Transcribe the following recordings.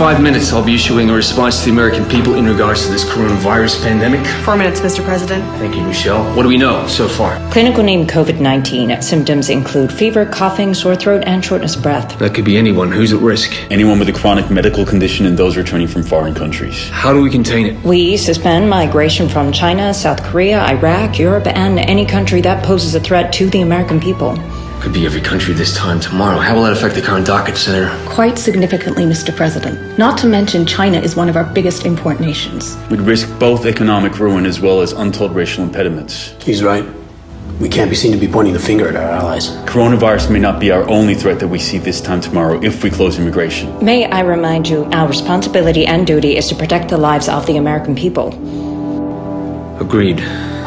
5 minutes, I'll be issuing a response to the American people in regards to this coronavirus pandemic. 4 minutes, Mr. President. Thank you, Michelle. What do we know so far? Clinical name COVID-19. Symptoms include fever, coughing, sore throat, and shortness of breath. That could be anyone. Who's at risk? Anyone with a chronic medical condition and those returning from foreign countries. How do we contain it? We suspend migration from China, South Korea, Iraq, Europe, and any country that poses a threat to the American people. Could be every country this time tomorrow. How will that affect the current docket, Senator? Quite significantly, Mr. President. Not to mention China is one of our biggest import nations. We'd risk both economic ruin as well as untold racial impediments. He's right. We can't be seen to be pointing the finger at our allies. Coronavirus may not be our only threat that we see this time tomorrow if we close immigration. May I remind you, our responsibility and duty is to protect the lives of the American people. Agreed.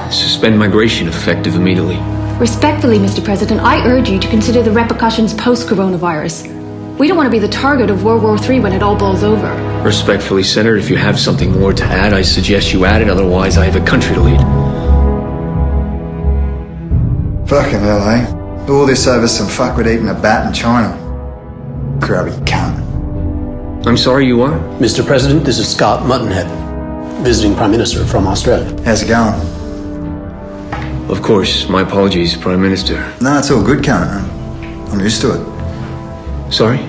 Suspend migration effective immediately. Respectfully, Mr. President, I urge you to consider the repercussions post-coronavirus. We don't want to be the target of World War III when it all blows over. Respectfully, Senator, if you have something more to add, I suggest you add it. Otherwise, I have a country to lead. Fucking hell, eh? All this over some fuckwit eating a bat in China. Grubby cunt. I'm sorry, you are? Mr. President, this is Scott Muttonhead, visiting Prime Minister from Australia. How's it going? Of course. My apologies, Prime Minister. No, it's all good, cunt. I'm used to it. Sorry?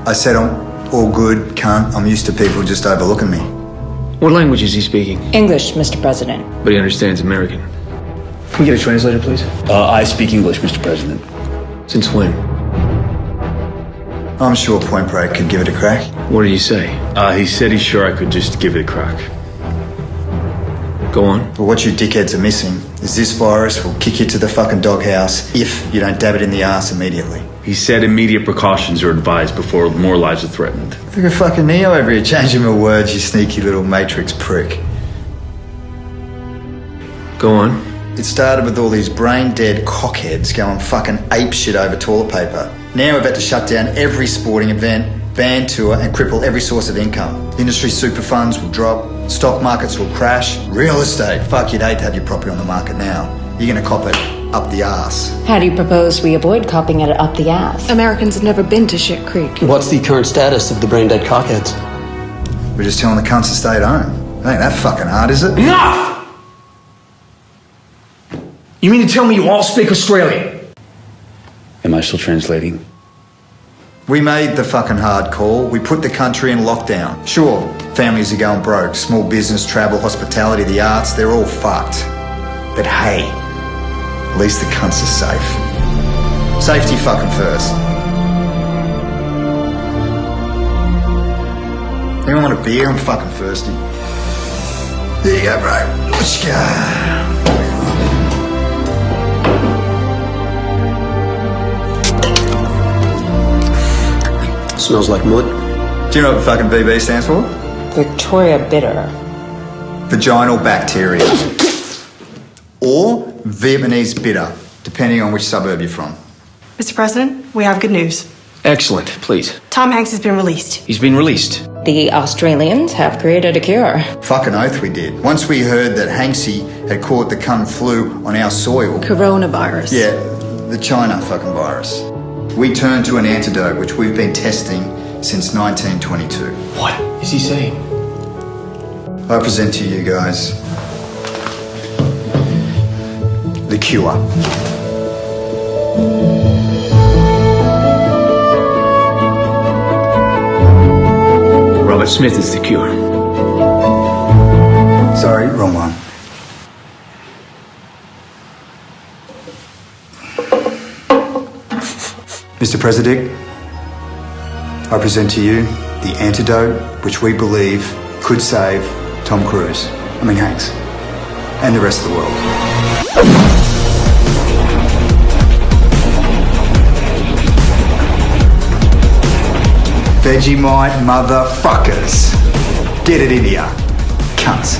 I said I'm all good, cunt. I'm used to people just overlooking me. What language is he speaking? English, Mr. President. But he understands American. Can we get a translator, please? I speak English, Mr. President. Since when? I'm sure Point Break could give it a crack. What did he say? He said he's sure I could just give it a crack. Go on. But what you dickheads are missing is this virus will kick you to the fucking doghouse if you don't dab it in the ass immediately. He said immediate precautions are advised before more lives are threatened. Look at fucking Neo over here changing my words, you sneaky little Matrix prick. Go on. It started with all these brain-dead cockheads going fucking apeshit over toilet paper. Now we've had to shut down every sporting event, ban tour, and cripple every source of income. Industry super funds will drop, stock markets will crash, real estate, fuck, you'd hate to have your property on the market now. You're gonna cop it up the arse. How do you propose we avoid copping it up the ass? Americans have never been to Shit Creek. What's the current status of the brain-dead cockheads? We're just telling the cunts to stay at home. It ain't that fucking hard, is it? Enough! You mean to tell me you all speak Australian? Am I still translating? We made the fucking hard call. We put the country in lockdown. Sure, families are going broke. Small business, travel, hospitality, the arts, they're all fucked. But hey, at least the cunts are safe. Safety fucking first. Anyone want a beer? I'm fucking thirsty. There you go, bro. Let's go. Smells like mud. Do you know what the fucking VB stands for? Victoria Bitter. Vaginal bacteria. Or Vietnamese bitter, depending on which suburb you're from. Mr. President, we have good news. Excellent. Please. Tom Hanks has been released. He's been released. The Australians have created a cure. Fucking oath we did. Once we heard that Hanksy had caught the cunt flu on our soil. Coronavirus. Yeah, the China fucking virus. We turned to an antidote which we've been testing since 1922. What is he saying? I present to you guys the cure. Robert Smith is the cure. Sorry, wrong one. Mr. President, I present to you the antidote which we believe could save Tom Hanks, and the rest of the world. Vegemite motherfuckers. Get it in here, cunts.